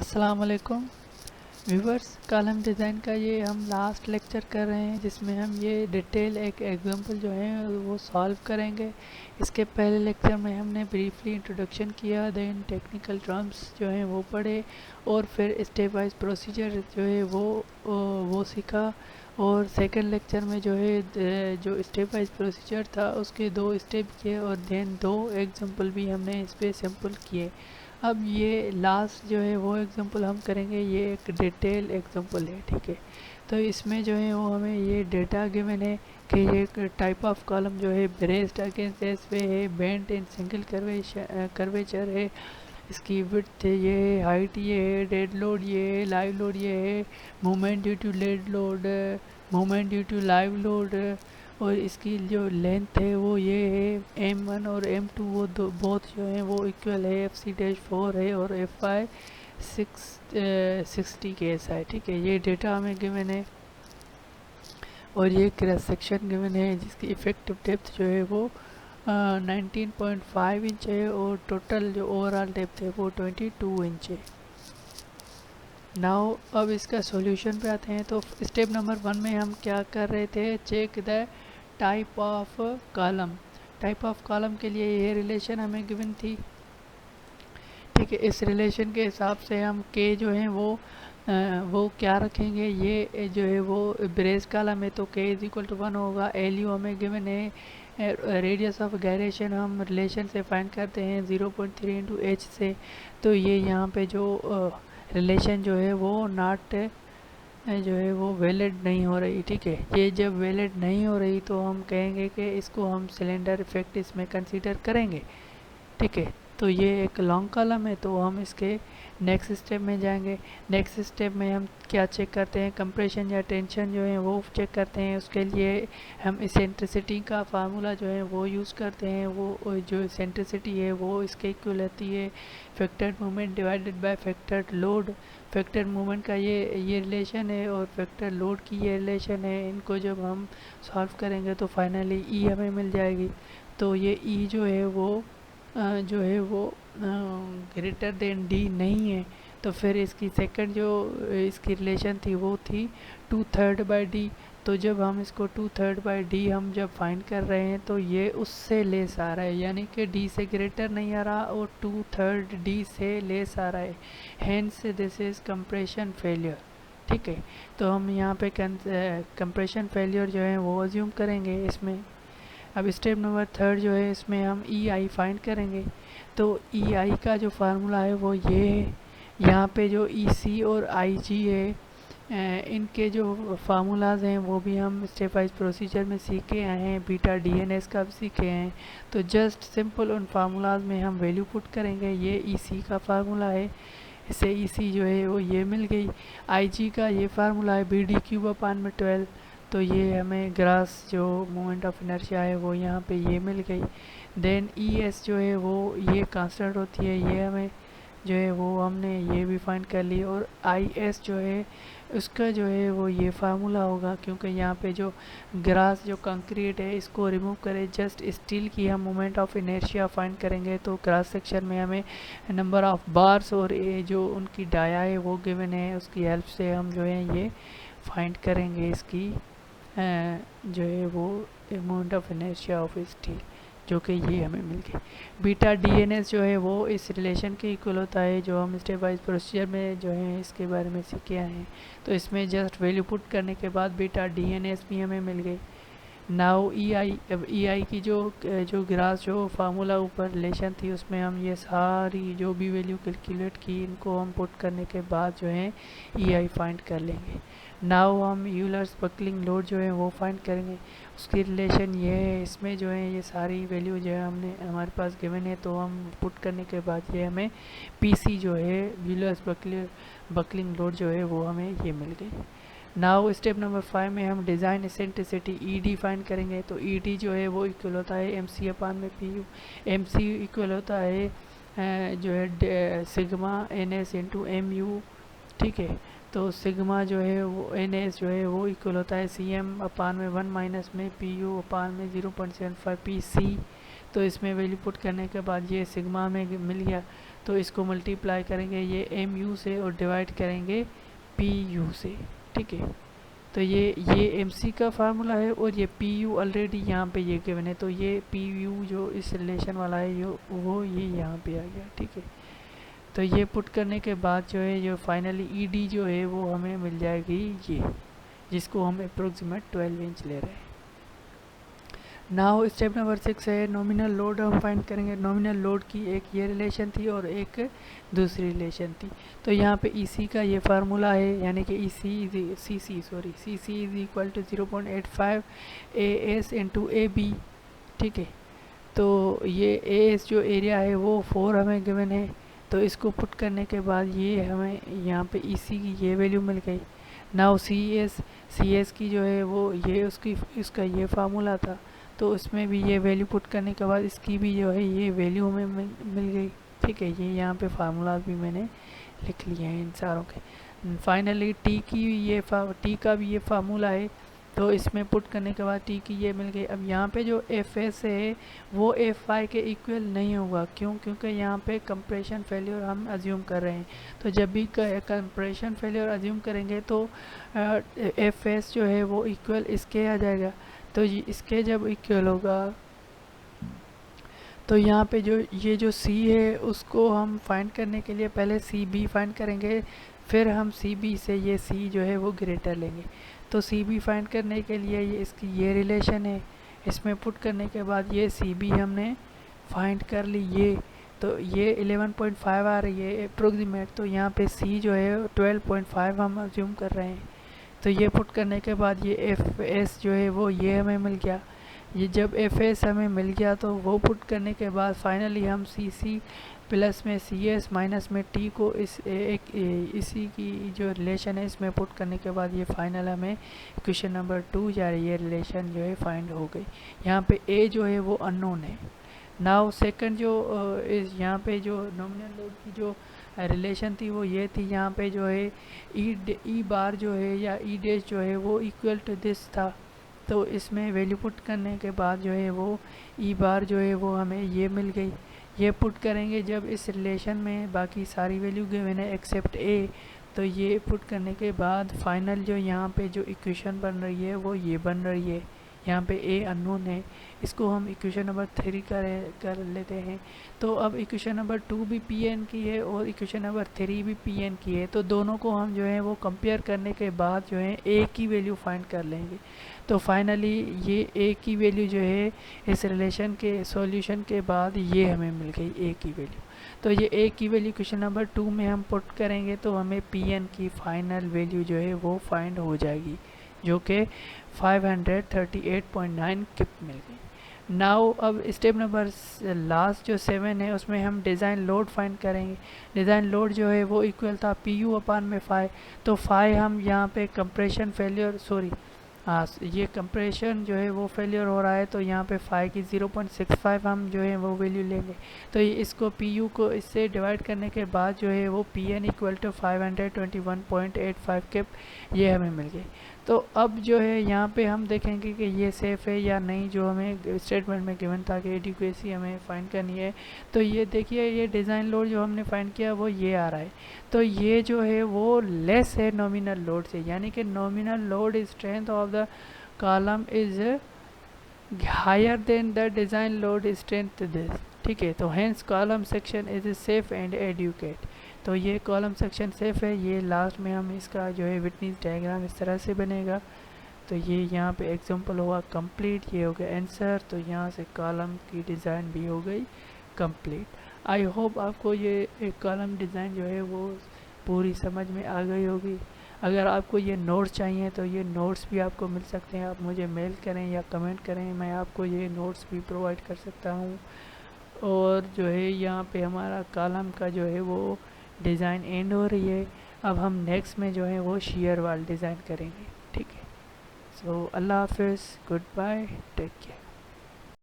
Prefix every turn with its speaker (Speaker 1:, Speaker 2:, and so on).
Speaker 1: अस्सलाम वालेकुम viewers. Column design का ये हम लास्ट लेक्चर कर रहे हैं जिसमें हम ये डिटेल एक एग्जांपल जो है वो सॉल्व करेंगे। इसके पहले लेक्चर में हमने ब्रीफली इंट्रोडक्शन किया, देन टेक्निकल टर्म्स जो हैं वो पढ़े और फिर स्टेप वाइज प्रोसीजर जो है वो सीखा। और सेकंड लेक्चर में जो है जो स्टेप वाइज प्रोसीजर था उसके 2 स्टेप किए और देन 2 एग्जांपल भी हमने इस पर सिंपल किए। अब ये लास्ट जो है वो एग्जांपल हम करेंगे, ये एक डिटेल एग्जांपल है, ठीक है। तो इसमें जो है वो हमें ये डेटा गिवन है कि ये टाइप ऑफ कॉलम जो है ब्रेस्ड अगेंस्ट एस वे है, बेंट इन सिंगल कर्वेचर है, इसकी विड्थ ये है, हाइट ये है, डेड लोड ये है, लाइव लोड ये है, movement due to dead load, movement due to live load, और इसकी जो लेंथ है वो ये है m1 और m2 वो दो बोथ जो हैं वो इक्वल है, fc-4 है और fi 60 के ऐसा है, ठीक है। ये डेटा हमें गिवन है और ये क्रॉस सेक्शन गिवन है जिसकी इफेक्टिव डेप्थ जो है वो 19.5 इंच है और टोटल जो ओवरऑल डेप्थ है वो 22 इंच है। नाउ अब इसका सॉल्यूशन पे आते हैं। तो स्टेप नंबर 1 में हम क्या कर रहे थे, check the type of column. Type of column के लिए ये रिलेशन हमें गिवन थी, ठीक है। इस रिलेशन के हिसाब से हम के जो हैं वो क्या रखेंगे, ये जो है वो ब्रेस कॉलम है तो के इज इक्वल टू 1 होगा। एल यू हमें गिवन है, रेडियस ऑफ गायरेशन हम रिलेशन से फाइंड करते हैं 0.3 इंटू एच से। तो ये यहाँ पे जो रिलेशन जो है वो नॉट जो है वो वैलिड नहीं हो रही, ठीक है। ये जब वैलिड नहीं हो रही तो हम कहेंगे कि इसको हम सिलेंडर इफेक्ट इसमें कंसीडर करेंगे, ठीक है। तो ये एक लॉन्ग कॉलम है तो हम इसके नेक्स्ट स्टेप में जाएंगे। नेक्स्ट स्टेप में हम क्या चेक करते हैं, कंप्रेशन या टेंशन जो है वो चेक करते हैं। उसके लिए हम इसेंट्रिसिटी का फार्मूला जो है वो यूज़ करते हैं। वो जो इसेंट्रिसिटी है वो इसके इक्वल रहती है factored movement divided by factored load. Factor movement का ये रिलेशन है और फैक्टर लोड की ये रिलेशन है। इनको जब हम सॉल्व करेंगे तो फाइनली ई हमें मिल जाएगी। तो ये ई जो है वो जो है वो ग्रेटर देन डी नहीं है। तो फिर इसकी सेकंड जो इसकी रिलेशन थी वो थी 2/3 बाई डी। तो जब हम इसको 2/3 बाई डी हम जब फाइंड कर रहे हैं तो ये उससे लेस आ रहा है, यानी कि डी से ग्रेटर नहीं आ रहा और 2/3 डी से लेस आ रहा है। Hence this is compression failure, ठीक है। तो हम यहाँ पे कंप्रेशन फेलियर जो है वो अज्यूम करेंगे इसमें। अब स्टेप नंबर 3 जो है इसमें हम ई आई फाइंड करेंगे। तो ई आई का जो फार्मूला है वो ये है। यहाँ पे जो ई सी और आई जी है इनके जो फार्मूलाज हैं वो भी हम स्टेप वाइज प्रोसीजर में सीखे आए हैं, बीटा डी एन एस का भी सीखे हैं। तो जस्ट सिंपल उन फार्मूलाज में हम वैल्यू पुट करेंगे। ये ई सी का फार्मूला है, इससे ई सी जो है वो ये मिल गई। आई जी का ये फार्मूला है बी डी क्यूब अपान में 12। तो ये हमें ग्रास जो मोमेंट ऑफ इनर्शिया है वो यहाँ पे ये मिल गई। देन ई एस जो है वो ये कांस्टेंट होती है, ये हमें जो है वो हमने ये भी फाइंड कर ली। और आई एस जो है उसका जो है वो ये फार्मूला होगा, क्योंकि यहाँ पे जो ग्रास जो कंक्रीट है इसको रिमूव करें, जस्ट स्टील की हम मोमेंट ऑफ इनर्शिया फाइंड करेंगे। तो क्रॉस सेक्शन में हमें नंबर ऑफ बार्स और ये जो उनकी डाया है वो गिवन है, उसकी हेल्प से हम जो है ये फाइंड करेंगे इसकी जो है वो moment of inertia of steel, जो कि ये हमें मिल गई। बीटा डी एन एस जो है वो इस रिलेशन के इक्वल होता है जो हम स्टेप वाइज प्रोसीजर में जो है इसके बारे में सीखे आए हैं। तो इसमें जस्ट वैल्यू पुट करने के बाद बीटा डी एन एस भी हमें मिल गई। नाउ ई आई, अब ई आई की जो ग्रास जो फार्मूला ऊपर रिलेशन थी उसमें हम ये सारी जो भी वैल्यू कैलकुलेट की इनको हम पुट करने के बाद जो है ई आई फाइंड कर लेंगे। नाउ हम यूलर्स बकलिंग लोड जो है वो फाइंड करेंगे, उसकी रिलेशन ये है। इसमें जो है ये सारी वैल्यू जो है हमने हमारे पास गिवन है तो हम पुट करने के बाद ये हमें पी सी जो है यूलर्स बकलिंग लोड जो है वो हमें ये मिल गई। नाउ स्टेप नंबर 5 में हम design eccentricity E D find करेंगे। तो ई डी जो है वो इक्वल होता है एम सी अपान में P U. M C equal होता है जो है sigma N S into M U, ठीक है। तो सिग्मा जो है वो एन एस जो है वो इक्वल होता है सी एम अपान में 1 माइनस में पी यू अपान में 0.75 पी सी। तो इसमें वैल्यू पुट करने के बाद ये सिग्मा में मिल गया। तो इसको मल्टीप्लाई करेंगे ये एम यू से और डिवाइड करेंगे पी यू से, ठीक है। तो ये एम सी का फार्मूला है और ये पी यू ऑलरेडी यहाँ पे ये गिवन है, तो ये पी यू जो इस रिलेशन वाला है वो ये यहाँ पे आ गया, ठीक है। तो ये पुट करने के बाद जो है जो फाइनली ई डी जो है वो हमें मिल जाएगी ये, जिसको हम अप्रोक्सीमेट 12 इंच ले रहे हैं। नाउ स्टेप नंबर 6 है नॉमिनल लोड हम फाइंड करेंगे। नॉमिनल लोड की एक ये रिलेशन थी और एक दूसरी रिलेशन थी। तो यहाँ पे ई सी का ये फार्मूला है, यानी कि C C is equal to 0.85 A S into A B, ठीक है। तो ये ए एस जो एरिया है वो 4 हमें गिवन है, तो इसको पुट करने के बाद ये हमें यहाँ पे ई सी की ये वैल्यू मिल गई। नाउ सी एस की जो है वो ये इसका ये फार्मूला था, तो उसमें भी ये वैल्यू पुट करने के बाद इसकी भी जो है ये वैल्यू हमें मिल गई, ठीक है। ये यहाँ पे फार्मूला भी मैंने लिख लिए हैं इन सारों के। फाइनली टी का भी ये फार्मूला है, तो इसमें पुट करने के बाद टी की ये मिल गई। अब यहाँ पे जो एफ एस है वो एफ आई के इक्वल नहीं होगा, क्यों? क्योंकि यहाँ पे कंप्रेशन फेलियर हम अज्यूम कर रहे हैं। तो जब भी कंप्रेशन फेलियर अज्यूम करेंगे तो एफ एस जो है वो इक्वल इसके आ जाएगा। तो इसके जब इक्वल होगा तो यहाँ पे जो ये जो C है उसको हम फाइंड करने के लिए पहले सी बी फाइंड करेंगे, फिर हम सी बी से ये C जो है वो ग्रेटर लेंगे। तो सी बी फाइंड करने के लिए ये इसकी ये रिलेशन है, इसमें पुट करने के बाद ये सी बी हमने फाइंड कर ली। ये तो ये 11.5 आ रही है अप्रोक्सीमेट, तो यहाँ पे C जो है 12.5 हम अज्यूम कर रहे हैं। तो ये पुट करने के बाद ये एफ एस जो है वो ये हमें मिल गया। ये जब एफ एस हमें मिल गया तो वो पुट करने के बाद फाइनली हम सी सी प्लस में सी एस माइनस में टी को इसी की जो रिलेशन है इसमें पुट करने के बाद ये फाइनल हमें क्वेश्चन नंबर 2 ये रिलेशन जो है फाइंड हो गई। यहाँ पे ए जो है वो अननोन है। नाउ सेकंड जो यहाँ पे जो नॉमिनल लोड की जो रिलेशन थी वो ये थी, यहाँ पे जो है ई बार जो है या ई डैश जो है वो इक्वल टू दिस था। तो इसमें वैल्यू पुट करने के बाद जो है वो ई बार जो है वो हमें ये मिल गई। ये पुट करेंगे जब इस रिलेशन में बाकी सारी वैल्यू गिवन है एक्सेप्ट ए, तो ये पुट करने के बाद फाइनल जो यहाँ पे जो इक्वेशन बन रही है वो ये बन रही है। यहाँ पे ए अननोन है, इसको हम इक्वेशन नंबर 3 कर लेते हैं। तो अब इक्वेशन नंबर 2 भी पी एन की है और इक्वेशन नंबर 3 भी पी एन की है, तो दोनों को हम जो है वो कंपेयर करने के बाद जो है ए की वैल्यू फाइंड कर लेंगे। तो फाइनली ये ए की वैल्यू जो है इस रिलेशन के सॉल्यूशन के बाद ये हमें मिल गई ए की वैल्यू। तो ये ए की वैल्यू क्वेश्चन नंबर 2 में हम पुट करेंगे तो हमें पी एन की फाइनल वैल्यू जो है वो फाइंड हो जाएगी, जो कि 538.9 किप मिल गई। नाउ अब स्टेप नंबर लास्ट जो 7 है उसमें हम डिज़ाइन लोड फाइंड करेंगे। डिज़ाइन लोड जो है वो इक्वल था पी यू अपान में 5, तो 5 हम यहाँ पे कंप्रेशन फेलियर ये कंप्रेशन जो है वो फेलियर हो रहा है, तो यहाँ पे 5 की 0.65 हम जो है वो वैल्यू लेंगे। तो इसको पी यू को इससे डिवाइड करने के बाद जो है वो पी एन इक्वल टू 521.85 किप ये हमें मिल गई। तो अब जो है यहाँ पे हम देखेंगे कि ये सेफ़ है या नहीं, जो हमें स्टेटमेंट में गिवन था कि एडिक्वेसी हमें फाइंड करनी है। तो ये देखिए ये डिज़ाइन लोड जो हमने फाइंड किया वो ये आ रहा है, तो ये जो है वो लेस है नॉमिनल लोड से, यानी कि nominal load strength of the column is higher than the design load strength this, ठीक है। तो hence column section is safe and adequate. तो ये कॉलम सेक्शन सेफ है। ये लास्ट में हम इसका जो है विटनेस डायग्राम इस तरह से बनेगा। तो ये यहाँ पे एग्जांपल हुआ कंप्लीट, ये हो गया आंसर। तो यहाँ से कॉलम की डिज़ाइन भी हो गई कंप्लीट। आई होप आपको ये कॉलम डिज़ाइन जो है वो पूरी समझ में आ गई होगी। अगर आपको ये नोट्स चाहिए तो ये नोट्स भी आपको मिल सकते हैं, आप मुझे मेल करें या कमेंट करें, मैं आपको ये नोट्स भी प्रोवाइड कर सकता हूँ। और जो है यहाँ पे हमारा कॉलम का जो है वो डिज़ाइन एंड हो रही है। अब हम नेक्स्ट में जो है वो शेयर वाल डिज़ाइन करेंगे, ठीक है। सो अल्लाह हाफिज़, गुड बाय, टेक केयर।